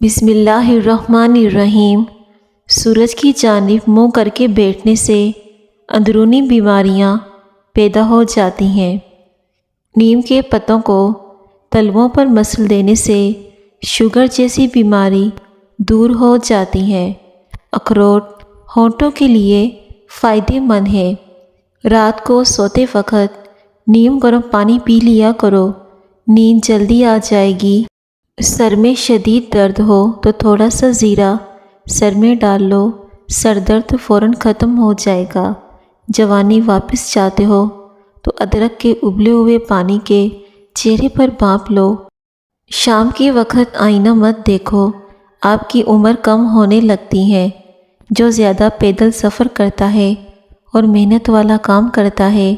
بسم اللہ الرحمن الرحیم۔ سورج کی جانب منہ کر کے بیٹھنے سے اندرونی بیماریاں پیدا ہو جاتی ہیں۔ نیم کے پتوں کو تلووں پر مسل دینے سے شوگر جیسی بیماری دور ہو جاتی ہے۔ اخروٹ ہونٹوں کے لیے فائدہ مند ہے۔ رات کو سوتے وقت نیم گرم پانی پی لیا کرو، نیند جلدی آ جائے گی۔ سر میں شدید درد ہو تو تھوڑا سا زیرہ سر میں ڈال لو، سر درد فوراً ختم ہو جائے گا۔ جوانی واپس چاہتے ہو تو ادرک کے ابلے ہوئے پانی کے چہرے پر بھاپ لو۔ شام کے وقت آئینہ مت دیکھو، آپ کی عمر کم ہونے لگتی ہے۔ جو زیادہ پیدل سفر کرتا ہے اور محنت والا کام کرتا ہے،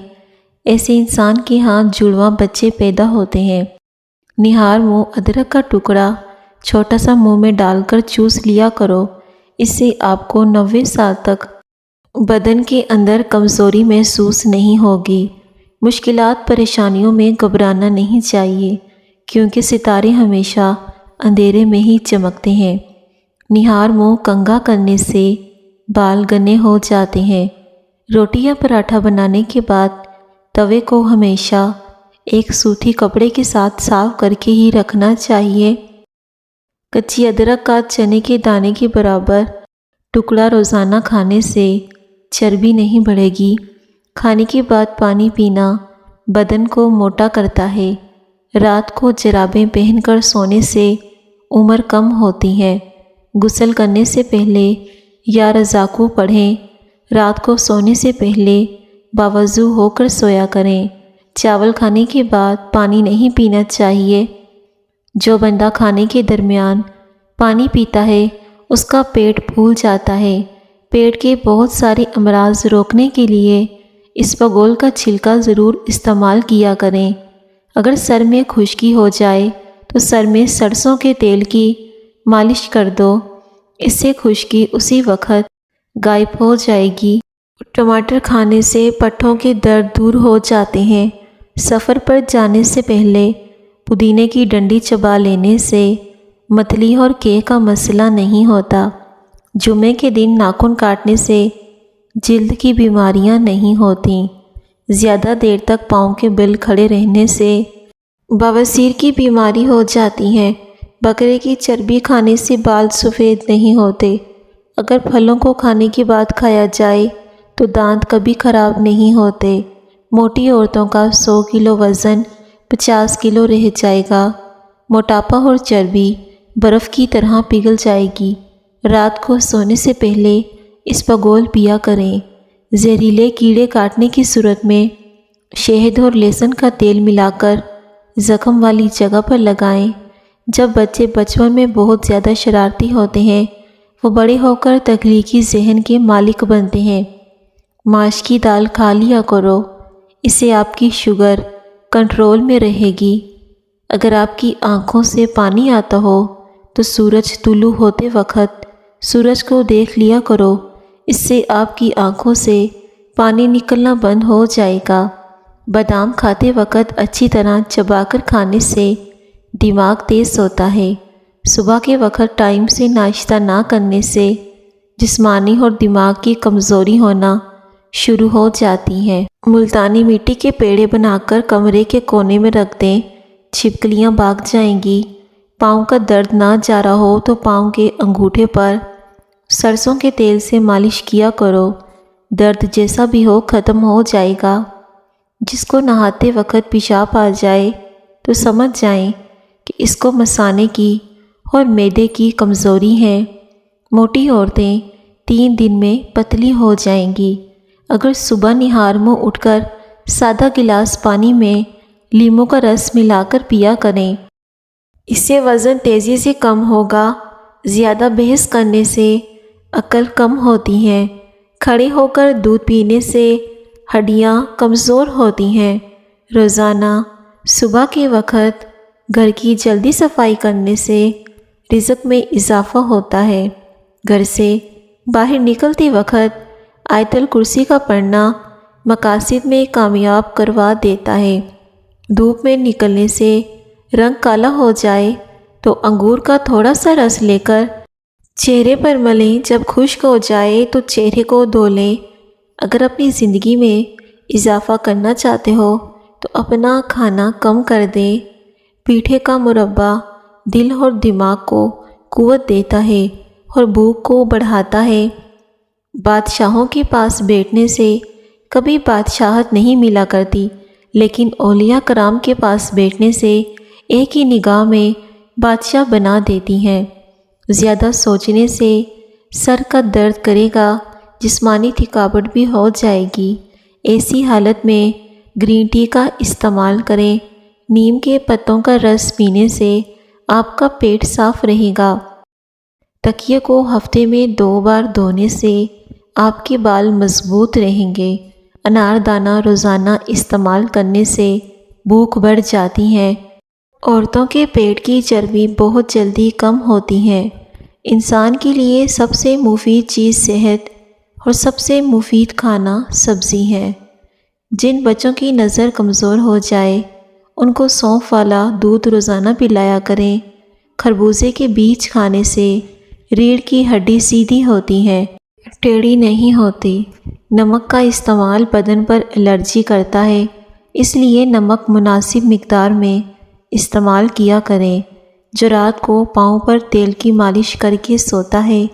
ایسے انسان کے ہاں جڑواں بچے پیدا ہوتے ہیں۔ نہار منہ ادرک کا ٹکڑا چھوٹا سا منہ میں ڈال کر چوس لیا کرو، اس سے آپ کو 90 سال تک بدن کے اندر کمزوری محسوس نہیں ہوگی۔ مشکلات پریشانیوں میں گھبرانا نہیں چاہیے، کیونکہ ستارے ہمیشہ اندھیرے میں ہی چمکتے ہیں۔ نہار منہ کنگھا کرنے سے بال گھنے ہو جاتے ہیں۔ روٹی یا پراٹھا بنانے کے بعد توے کو ہمیشہ ایک سوتی کپڑے کے ساتھ صاف کر کے ہی رکھنا چاہیے۔ کچی ادرک کا چنے کے دانے کے برابر ٹکڑا روزانہ کھانے سے چربی نہیں بڑھے گی۔ کھانے کے بعد پانی پینا بدن کو موٹا کرتا ہے۔ رات کو جرابیں پہن کر سونے سے عمر کم ہوتی ہے۔ غسل کرنے سے پہلے یا رضاکو پڑھیں۔ رات کو سونے سے پہلے باوضو ہو کر سویا کریں۔ چاول کھانے کے بعد پانی نہیں پینا چاہیے۔ جو بندہ کھانے کے درمیان پانی پیتا ہے اس کا پیٹ پھول جاتا ہے۔ پیٹ کے بہت سارے امراض روکنے کے لیے اسپغول کا چھلکا ضرور استعمال کیا کریں۔ اگر سر میں خشکی ہو جائے تو سر میں سرسوں کے تیل کی مالش کر دو، اس سے خشکی اسی وقت غائب ہو جائے گی۔ ٹماٹر کھانے سے پٹھوں کے درد دور ہو جاتے ہیں۔ سفر پر جانے سے پہلے پودینے کی ڈنڈی چبا لینے سے متلی اور کیے کا مسئلہ نہیں ہوتا۔ جمعے کے دن ناخن کاٹنے سے جلد کی بیماریاں نہیں ہوتیں۔ زیادہ دیر تک پاؤں کے بل کھڑے رہنے سے بواسیر کی بیماری ہو جاتی ہے۔ بکرے کی چربی کھانے سے بال سفید نہیں ہوتے۔ اگر پھلوں کو کھانے کے بعد کھایا جائے تو دانت کبھی خراب نہیں ہوتے۔ موٹی عورتوں کا 100 کلو وزن 50 کلو رہ جائے گا۔ موٹاپا اور چربی برف کی طرح پگھل جائے گی۔ رات کو سونے سے پہلے اسپغول پیا کریں۔ زہریلے کیڑے کاٹنے کی صورت میں شہد اور لہسن کا تیل ملا کر زخم والی جگہ پر لگائیں۔ جب بچے بچپن میں بہت زیادہ شرارتی ہوتے ہیں، وہ بڑے ہو کر تخلیقی ذہن کے مالک بنتے ہیں۔ ماش کی دال کھا لیا کرو، اس سے آپ کی شوگر کنٹرول میں رہے گی۔ اگر آپ کی آنکھوں سے پانی آتا ہو تو سورج طلوع ہوتے وقت سورج کو دیکھ لیا کرو، اس سے آپ کی آنکھوں سے پانی نکلنا بند ہو جائے گا۔ بادام کھاتے وقت اچھی طرح چبا کر کھانے سے دماغ تیز ہوتا ہے۔ صبح کے وقت ٹائم سے ناشتہ نہ کرنے سے جسمانی اور دماغ کی کمزوری ہونا شروع ہو جاتی ہے۔ ملتانی مٹی کے پیڑے بنا کر کمرے کے کونے میں رکھ دیں، چھپکلیاں بھاگ جائیں گی۔ پاؤں کا درد نہ جا رہا ہو تو پاؤں کے انگوٹھے پر سرسوں کے تیل سے مالش کیا کرو، درد جیسا بھی ہو ختم ہو جائے گا۔ جس کو نہاتے وقت پیشاب آ جائے تو سمجھ جائیں کہ اس کو مثانے کی اور معدے کی کمزوری ہے۔ موٹی عورتیں 3 دن میں پتلی ہو جائیں گی۔ اگر صبح نہار منہ اٹھ کر سادہ گلاس پانی میں لیموں کا رس ملا کر پیا کریں، اس سے وزن تیزی سے کم ہوگا۔ زیادہ بحث کرنے سے عقل کم ہوتی ہے۔ کھڑے ہو کر دودھ پینے سے ہڈیاں کمزور ہوتی ہیں۔ روزانہ صبح کے وقت گھر کی جلدی صفائی کرنے سے رزق میں اضافہ ہوتا ہے۔ گھر سے باہر نکلتے وقت آیت الکرسی کا پڑھنا مقاصد میں کامیاب کروا دیتا ہے۔ دھوپ میں نکلنے سے رنگ کالا ہو جائے تو انگور کا تھوڑا سا رس لے کر چہرے پر ملیں، جب خشک ہو جائے تو چہرے کو دھو لیں۔ اگر اپنی زندگی میں اضافہ کرنا چاہتے ہو تو اپنا کھانا کم کر دیں۔ پیٹھے کا مربع دل اور دماغ کو قوت دیتا ہے اور بھوک کو بڑھاتا ہے۔ بادشاہوں کے پاس بیٹھنے سے کبھی بادشاہت نہیں ملا کرتی، لیکن اولیاء کرام کے پاس بیٹھنے سے ایک ہی نگاہ میں بادشاہ بنا دیتی ہیں۔ زیادہ سوچنے سے سر کا درد کرے گا، جسمانی تھکاوٹ بھی ہو جائے گی۔ ایسی حالت میں گرین ٹی کا استعمال کریں۔ نیم کے پتوں کا رس پینے سے آپ کا پیٹ صاف رہے گا۔ تکیے کو ہفتے میں 2 بار دھونے سے آپ کے بال مضبوط رہیں گے۔ انار دانہ روزانہ استعمال کرنے سے بھوک بڑھ جاتی ہے۔ عورتوں کے پیٹ کی چربی بہت جلدی کم ہوتی ہے۔ انسان کے لیے سب سے مفید چیز صحت اور سب سے مفید کھانا سبزی ہے۔ جن بچوں کی نظر کمزور ہو جائے ان کو سونف والا دودھ روزانہ پلایا کریں۔ خربوزے کے بیج کھانے سے ریڑھ کی ہڈی سیدھی ہوتی ہے، ٹیڑھی نہیں ہوتی۔ نمک کا استعمال بدن پر الرجی کرتا ہے، اس لیے نمک مناسب مقدار میں استعمال کیا کریں۔ جو رات کو پاؤں پر تیل کی مالش کر کے سوتا ہے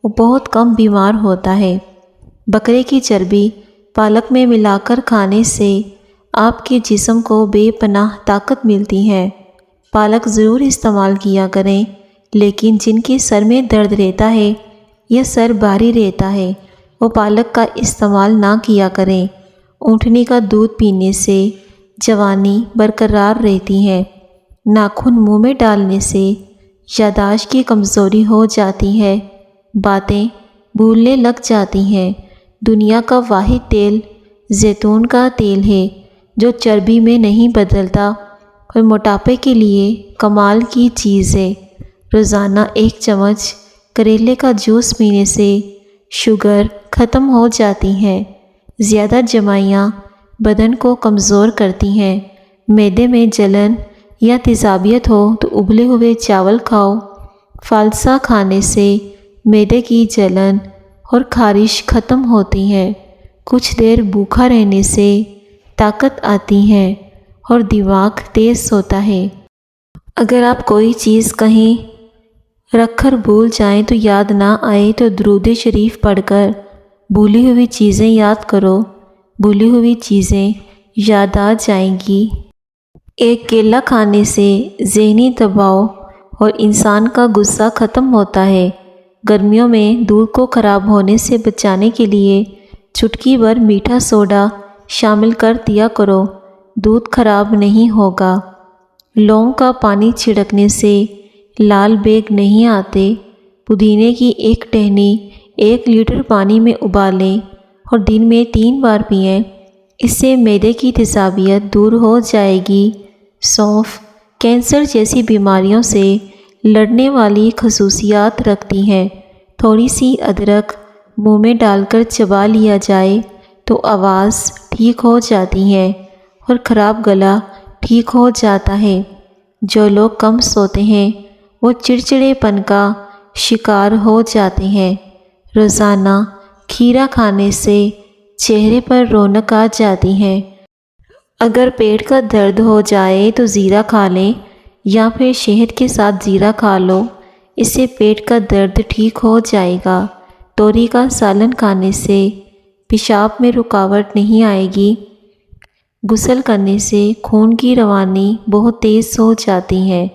وہ بہت کم بیمار ہوتا ہے۔ بکرے کی چربی پالک میں ملا کر کھانے سے آپ کے جسم کو بے پناہ طاقت ملتی ہے۔ پالک ضرور استعمال کیا کریں، لیکن جن کے سر میں درد رہتا ہے یا سر بھاری رہتا ہے وہ پالک کا استعمال نہ کیا کریں۔ اونٹنی کا دودھ پینے سے جوانی برقرار رہتی ہے۔ ناخن منہ میں ڈالنے سے یادداشت کی کمزوری ہو جاتی ہے، باتیں بھولنے لگ جاتی ہیں۔ دنیا کا واحد تیل زیتون کا تیل ہے جو چربی میں نہیں بدلتا اور موٹاپے کے لیے کمال کی چیز ہے۔ روزانہ 1 چمچ کریلے کا جوس پینے سے شوگر ختم ہو جاتی ہے۔ زیادہ جمائیاں بدن کو کمزور کرتی ہیں۔ معدے میں جلن یا تیزابیت ہو تو ابلے ہوئے چاول کھاؤ۔ فالسا کھانے سے معدے کی جلن اور خارش ختم ہوتی ہے۔ کچھ دیر بھوکا رہنے سے طاقت آتی ہے اور دماغ تیز ہوتا ہے۔ اگر آپ کوئی چیز کہیں رکھ کر بھول جائیں تو یاد نہ آئے تو درود شریف پڑھ کر بھولی ہوئی چیزیں یاد کرو، بھولی ہوئی چیزیں یاد آ جائیں گی۔ ایک کیلا کھانے سے ذہنی دباؤ اور انسان کا غصہ ختم ہوتا ہے۔ گرمیوں میں دودھ کو خراب ہونے سے بچانے کے لیے چٹکی بھر میٹھا سوڈا شامل کر دیا کرو، دودھ خراب نہیں ہوگا۔ لونگ کا پانی چھڑکنے سے لال بیگ نہیں آتے۔ پودینے کی 1 ٹہنی 1 لیٹر پانی میں ابالیں اور دن میں 3 بار پئیں، اس سے معدے کی تیزابیت دور ہو جائے گی۔ سونف کینسر جیسی بیماریوں سے لڑنے والی خصوصیات رکھتی ہے۔ تھوڑی سی ادرک منہ میں ڈال کر چبا لیا جائے تو آواز ٹھیک ہو جاتی ہے اور خراب گلا ٹھیک ہو جاتا ہے۔ جو لوگ کم سوتے ہیں وہ چڑچڑے پن کا شکار ہو جاتے ہیں۔ روزانہ کھیرا کھانے سے چہرے پر رونق آ جاتی ہے۔ اگر پیٹ کا درد ہو جائے تو زیرہ کھا لیں یا پھر شہد کے ساتھ زیرہ کھا لو، اس سے پیٹ کا درد ٹھیک ہو جائے گا۔ توری کا سالن کھانے سے پیشاب میں رکاوٹ نہیں آئے گی۔ غسل کرنے سے خون کی روانی بہت تیز ہو جاتی ہے۔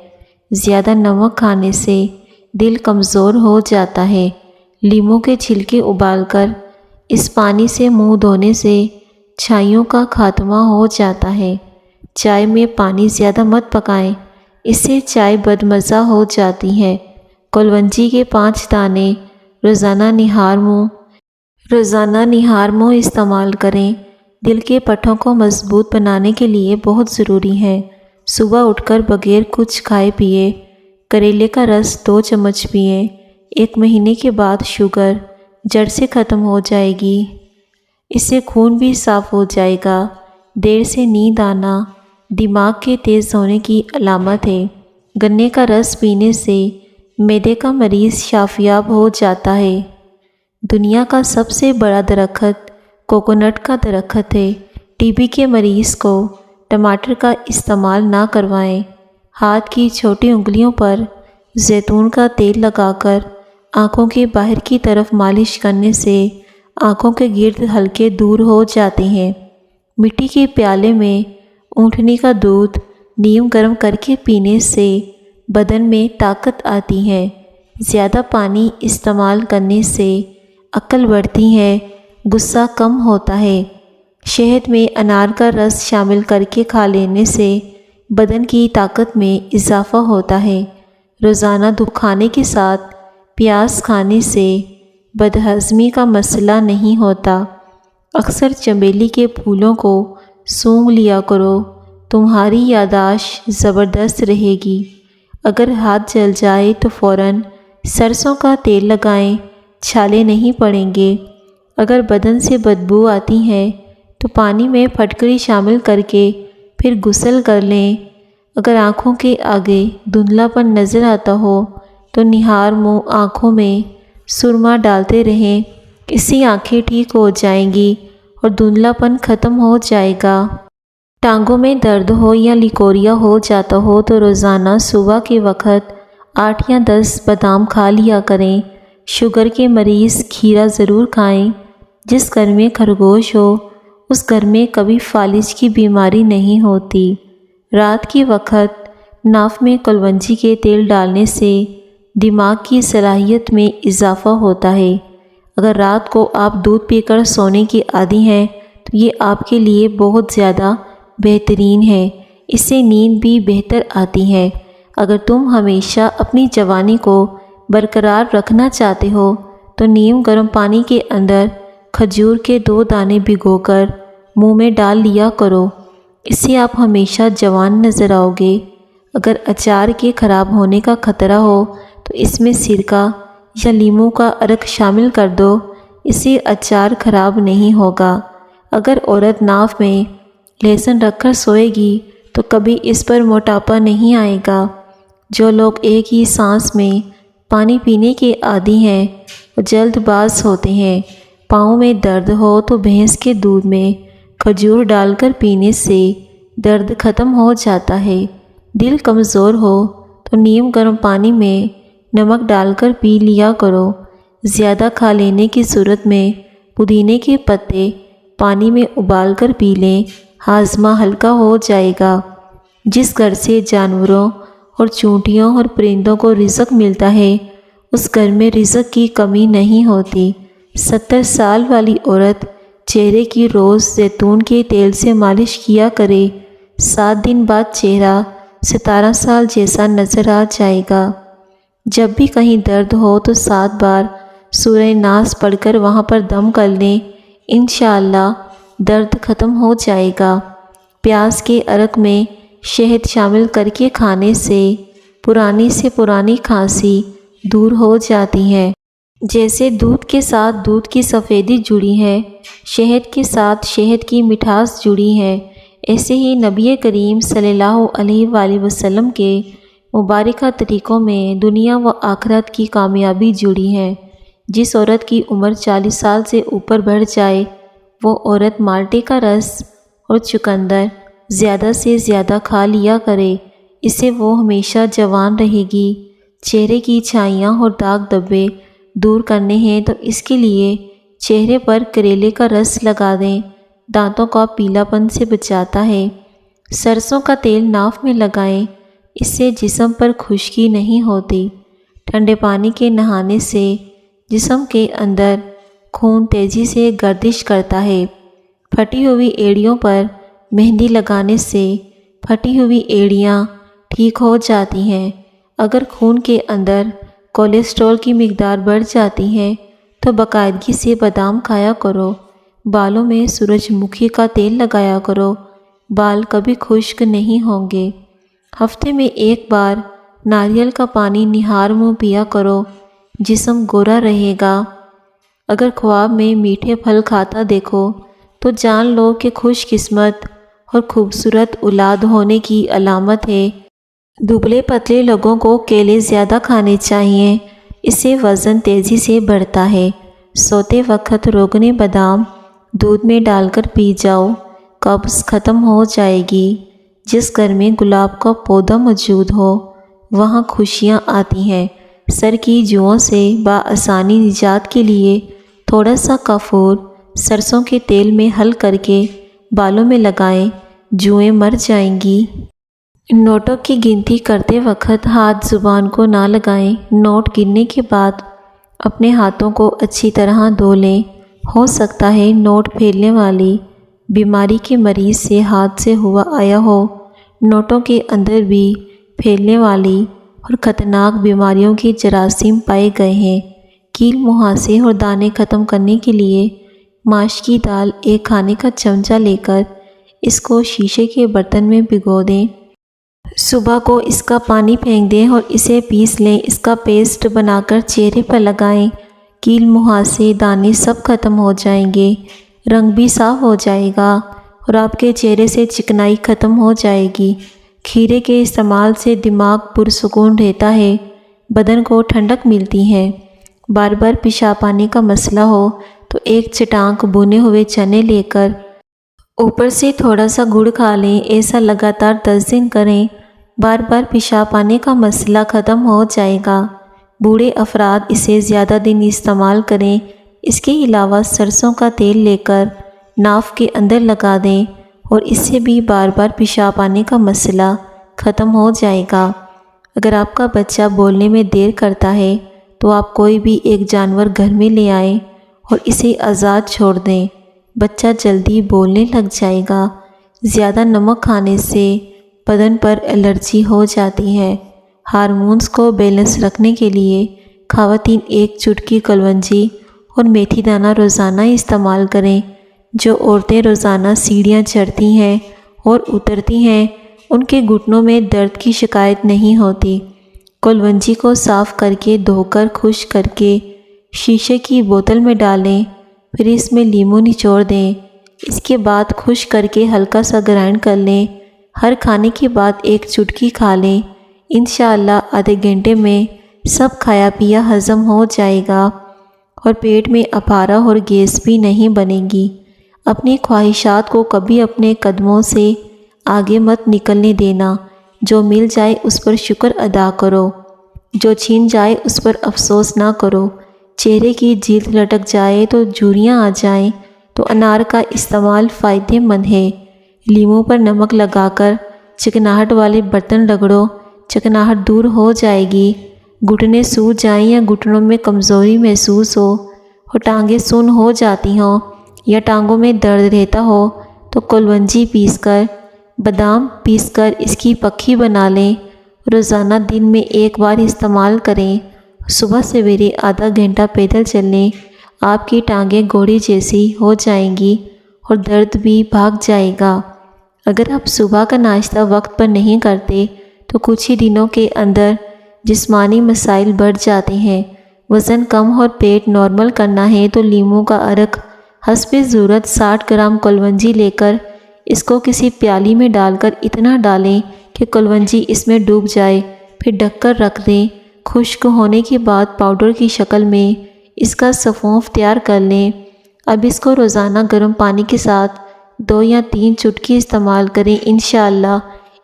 زیادہ نمک کھانے سے دل کمزور ہو جاتا ہے۔ لیموں کے چھلکے ابال کر اس پانی سے منہ دھونے سے چھائیوں کا خاتمہ ہو جاتا ہے۔ چائے میں پانی زیادہ مت پکائیں، اس سے چائے بدمزہ ہو جاتی ہے۔ کلونجی کے 5 دانے روزانہ نہار منہ استعمال کریں۔ دل کے پٹھوں کو مضبوط بنانے کے لیے بہت ضروری ہے۔ صبح اٹھ کر بغیر کچھ کھائے پیے کریلے کا رس 2 چمچ پئیں۔ 1 مہینے کے بعد شوگر جڑ سے ختم ہو جائے گی، اس سے خون بھی صاف ہو جائے گا۔ دیر سے نیند آنا دماغ کے تیز ہونے کی علامت ہے۔ گنے کا رس پینے سے معدے کا مریض شافیاب ہو جاتا ہے۔ دنیا کا سب سے بڑا درخت کوکونٹ کا درخت ہے۔ ٹی بی کے مریض کو ٹماٹر کا استعمال نہ کروائیں۔ ہاتھ کی چھوٹی انگلیوں پر زیتون کا تیل لگا کر آنکھوں کے باہر کی طرف مالش کرنے سے آنکھوں کے گرد ہلکے دور ہو جاتے ہیں۔ مٹی کے پیالے میں اونٹنی کا دودھ نیم گرم کر کے پینے سے بدن میں طاقت آتی ہے۔ زیادہ پانی استعمال کرنے سے عقل بڑھتی ہے، غصہ کم ہوتا ہے۔ شہد میں انار کا رس شامل کر کے کھا لینے سے بدن کی طاقت میں اضافہ ہوتا ہے۔ روزانہ دودھ کھانے کے ساتھ پیاز کھانے سے بدہضمی کا مسئلہ نہیں ہوتا۔ اکثر چمیلی کے پھولوں کو سونگھ لیا کرو، تمہاری یادداشت زبردست رہے گی۔ اگر ہاتھ جل جائے تو فوراً سرسوں کا تیل لگائیں، چھالے نہیں پڑیں گے۔ اگر بدن سے بدبو آتی ہے تو پانی میں پھٹکری شامل کر کے پھر غسل کر لیں۔ اگر آنکھوں کے آگے دھندلا پن نظر آتا ہو تو نہار منہ آنکھوں میں سرما ڈالتے رہیں، اس سے آنکھیں ٹھیک ہو جائیں گی اور دھندلا پن ختم ہو جائے گا۔ ٹانگوں میں درد ہو یا لیکوریا ہو جاتا ہو تو روزانہ صبح کے وقت 8 یا 10 بادام کھا لیا کریں۔ شوگر کے مریض کھیرا ضرور کھائیں۔ جس گھر میں خرگوش ہو اس گھر میں کبھی فالج کی بیماری نہیں ہوتی۔ رات کے وقت ناف میں کلونجی کے تیل ڈالنے سے دماغ کی صلاحیت میں اضافہ ہوتا ہے۔ اگر رات کو آپ دودھ پی کر سونے کے عادی ہیں تو یہ آپ کے لیے بہت زیادہ بہترین ہے، اس سے نیند بھی بہتر آتی ہے۔ اگر تم ہمیشہ اپنی جوانی کو برقرار رکھنا چاہتے ہو تو نیم گرم پانی کے اندر کھجور کے 2 دانے بھگو کر منہ میں ڈال لیا کرو، اس سے آپ ہمیشہ جوان نظر آؤ گے۔ اگر اچار کے خراب ہونے کا خطرہ ہو تو اس میں سرکہ یا لیموں کا عرق شامل کر دو، اس سے اچار خراب نہیں ہوگا۔ اگر عورت ناف میں لہسن رکھ کر سوئے گی تو کبھی اس پر موٹاپا نہیں آئے گا۔ جو لوگ ایک ہی سانس میں پانی پینے کے عادی ہیں وہ جلد باز ہوتے ہیں۔ پاؤں میں درد ہو تو بھینس کے دودھ میں کھجور ڈال کر پینے سے درد ختم ہو جاتا ہے۔ دل کمزور ہو تو نیم گرم پانی میں نمک ڈال کر پی لیا کرو۔ زیادہ کھا لینے کی صورت میں پودینے کے پتے پانی میں ابال کر پی لیں، ہاضمہ ہلکا ہو جائے گا۔ جس گھر سے جانوروں اور چونٹیوں اور پرندوں کو رزق ملتا ہے اس گھر میں رزق کی کمی نہیں ہوتی۔ 70 سال والی عورت چہرے کی روز زیتون کے تیل سے مالش کیا کرے، 7 دن بعد چہرہ 17 سال جیسا نظر آ جائے گا۔ جب بھی کہیں درد ہو تو 7 بار سورہ ناس پڑھ کر وہاں پر دم کر لیں، انشاءاللہ درد ختم ہو جائے گا۔ پیاز کے عرق میں شہد شامل کر کے کھانے سے پرانی سے پرانی کھانسی دور ہو جاتی ہے۔ جیسے دودھ کے ساتھ دودھ کی سفیدی جڑی ہے، شہد کے ساتھ شہد کی مٹھاس جڑی ہے، ایسے ہی نبی کریم صلی اللہ علیہ وآلہ وسلم کے مبارکہ طریقوں میں دنیا و آخرت کی کامیابی جڑی ہے۔ جس عورت کی عمر 40 سال سے اوپر بڑھ جائے وہ عورت مالٹے کا رس اور چقندر زیادہ سے زیادہ کھا لیا کرے، اس سے وہ ہمیشہ جوان رہے گی۔ چہرے کی چھائیاں اور داغ دھبے دور کرنے ہیں تو اس کے لیے چہرے پر کریلے کا رس لگا دیں، دانتوں کا پیلا پن سے بچاتا ہے۔ سرسوں کا تیل ناف میں لگائیں، اس سے جسم پر خشکی نہیں ہوتی۔ ٹھنڈے پانی کے نہانے سے جسم کے اندر خون تیزی سے گردش کرتا ہے۔ پھٹی ہوئی ایڑیوں پر مہندی لگانے سے پھٹی ہوئی ایڑیاں ٹھیک ہو جاتی ہیں۔ اگر خون کے اندر کولیسٹرول کی مقدار بڑھ جاتی ہے تو باقاعدگی سے بادام کھایا کرو۔ بالوں میں سورج مکھی کا تیل لگایا کرو، بال کبھی خشک نہیں ہوں گے۔ ہفتے میں 1 بار ناریل کا پانی نہار منہ پیا کرو، جسم گورا رہے گا۔ اگر خواب میں میٹھے پھل کھاتا دیکھو تو جان لو کہ خوش قسمت اور خوبصورت اولاد ہونے کی علامت ہے۔ دبلے پتلے لوگوں کو کیلے زیادہ کھانے چاہیے، اس سے وزن تیزی سے بڑھتا ہے۔ سوتے وقت روغن بادام دودھ میں ڈال کر پی جاؤ، قبض ختم ہو جائے گی۔ جس گھر میں گلاب کا پودا موجود ہو وہاں خوشیاں آتی ہیں۔ سر کی جوؤں سے بآسانی نجات کے لیے تھوڑا سا کافور سرسوں کے تیل میں حل کر کے بالوں میں لگائیں، جوئیں مر جائیں گی۔ نوٹوں کی گنتی کرتے وقت ہاتھ زبان کو نہ لگائیں۔ نوٹ گننے کے بعد اپنے ہاتھوں کو اچھی طرح دھو لیں۔ ہو سکتا ہے نوٹ پھیلنے والی بیماری کے مریض سے ہاتھ سے ہوا آیا ہو۔ نوٹوں کے اندر بھی پھیلنے والی اور خطرناک بیماریوں کے جراثیم پائے گئے ہیں۔ کیل مہاسے اور دانے ختم کرنے کے لیے ماش کی دال ایک کھانے کا چمچہ لے کر اس کو شیشے کے برتن میں بھگو دیں۔ صبح کو اس کا پانی پھینک دیں اور اسے پیس لیں۔ اس کا پیسٹ بنا کر چہرے پر لگائیں۔ کیل مہاسے دانے سب ختم ہو جائیں گے، رنگ بھی صاف ہو جائے گا اور آپ کے چہرے سے چکنائی ختم ہو جائے گی۔ کھیرے کے استعمال سے دماغ پرسکون رہتا ہے، بدن کو ٹھنڈک ملتی ہے۔ بار بار پیشاب آنے کا مسئلہ ہو تو ایک چٹانک بھنے ہوئے چنے لے کر اوپر سے تھوڑا سا گڑ کھا لیں۔ ایسا لگاتار 10 دن کریں، بار بار پیشاب آنے کا مسئلہ ختم ہو جائے گا۔ بوڑھے افراد اسے زیادہ دن استعمال کریں۔ اس کے علاوہ سرسوں کا تیل لے کر ناف کے اندر لگا دیں اور اس سے بھی بار بار پیشاب آنے کا مسئلہ ختم ہو جائے گا۔ اگر آپ کا بچہ بولنے میں دیر کرتا ہے تو آپ کوئی بھی ایک جانور گھر میں لے آئیں اور اسے آزاد چھوڑ دیں، بچہ جلدی بولنے لگ جائے گا۔ زیادہ نمک کھانے سے بدن پر الرجی ہو جاتی ہے۔ ہارمونز کو بیلنس رکھنے کے لیے خواتین ایک چٹکی کلونجی اور میتھی دانہ روزانہ استعمال کریں۔ جو عورتیں روزانہ سیڑھیاں چڑھتی ہیں اور اترتی ہیں ان کے گھٹنوں میں درد کی شکایت نہیں ہوتی۔ کلونجی کو صاف کر کے دھو کر خشک کر کے شیشے کی بوتل میں ڈالیں، پھر اس میں لیموں نچوڑ دیں۔ اس کے بعد خشک کر کے ہلکا سا گرائنڈ کر لیں۔ ہر کھانے کے بعد ایک چٹکی کھا لیں۔ انشاءاللہ آدھے گھنٹے میں سب کھایا پیا ہضم ہو جائے گا اور پیٹ میں اپارہ اور گیس بھی نہیں بنے گی۔ اپنی خواہشات کو کبھی اپنے قدموں سے آگے مت نکلنے دینا۔ جو مل جائے اس پر شکر ادا کرو، جو چھین جائے اس پر افسوس نہ کرو۔ چہرے کی جلد لٹک جائے تو جھریاں آ جائیں تو انار کا استعمال فائدہ مند ہے۔ لیموں پر نمک لگا کر چکناہٹ والے برتن رگڑو، چکناہٹ دور ہو جائے گی۔ گھٹنے سوج جائیں یا گھٹنوں میں کمزوری محسوس ہو اور ٹانگیں سن ہو جاتی ہوں یا ٹانگوں میں درد رہتا ہو تو کلونجی پیس کر بادام پیس کر اس کی پکھی بنا لیں۔ روزانہ دن میں ایک بار استعمال کریں۔ صبح سویرے آدھا گھنٹہ پیدل چلیں، آپ کی ٹانگیں گھوڑے جیسی ہو جائیں گی اور درد بھی بھاگ جائے گا۔ اگر آپ صبح کا ناشتہ وقت پر نہیں کرتے تو کچھ ہی دنوں کے اندر جسمانی مسائل بڑھ جاتے ہیں۔ وزن کم اور پیٹ نارمل کرنا ہے تو لیموں کا عرق حسب ضرورت 60 گرام کلونجی لے کر اس کو کسی پیالی میں ڈال کر اتنا ڈالیں کہ کلونجی اس میں ڈوب جائے، پھر ڈھک کر رکھ دیں۔ خشک ہونے کے بعد پاؤڈر کی شکل میں اس کا سفونف تیار کر لیں۔ اب اس کو روزانہ گرم پانی کے ساتھ 2 یا 3 چٹکی استعمال کریں۔ انشاءاللہ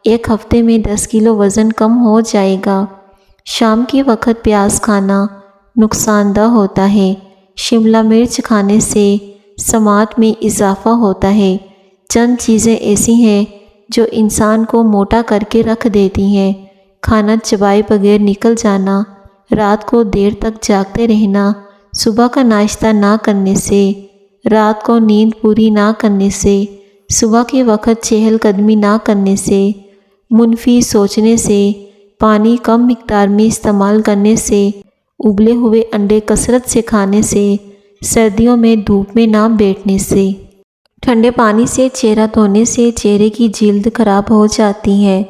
ایک ہفتے میں 10 کلو وزن کم ہو جائے گا۔ شام کے وقت پیاز کھانا نقصان دہ ہوتا ہے۔ شملہ مرچ کھانے سے سماعت میں اضافہ ہوتا ہے۔ چند چیزیں ایسی ہیں جو انسان کو موٹا کر کے رکھ دیتی ہیں۔ کھانا چبائے بغیر نکل جانا، رات کو دیر تک جاگتے رہنا، صبح کا ناشتہ نہ کرنے سے، رات کو نیند پوری نہ کرنے سے، صبح کے وقت چہل قدمی نہ کرنے سے، منفی سوچنے سے، پانی کم مقدار میں استعمال کرنے سے، ابلے ہوئے انڈے کثرت سے کھانے سے، سردیوں میں دھوپ میں نہ بیٹھنے سے، ٹھنڈے پانی سے چہرہ دھونے سے چہرے کی جلد خراب ہو جاتی ہے۔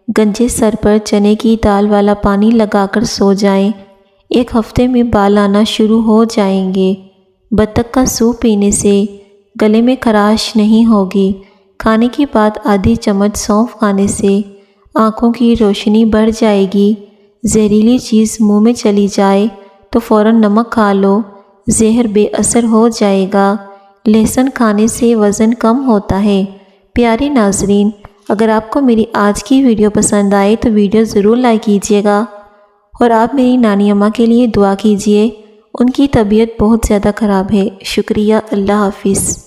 گنجے سر پر چنے کی دال والا پانی لگا کر سو جائیں، ایک ہفتے میں بال آنا شروع ہو جائیں گے۔ بطخ کا سوپ پینے سے گلے میں خراش نہیں ہوگی۔ کھانے کے بعد آدھی چمچ سونف کھانے سے آنکھوں کی روشنی بڑھ جائے گی۔ زہریلی چیز منہ میں چلی جائے تو فوراً نمک کھا لو، زہر بے اثر ہو جائے گا۔ لہسن کھانے سے وزن کم ہوتا ہے۔ پیارے ناظرین، اگر آپ کو میری آج کی ویڈیو پسند آئے تو ویڈیو ضرور لائک کیجیے گا، اور آپ میری نانی اماں کے لیے دعا کیجیے، ان کی طبیعت بہت زیادہ خراب ہے۔ شکریہ، اللہ حافظ۔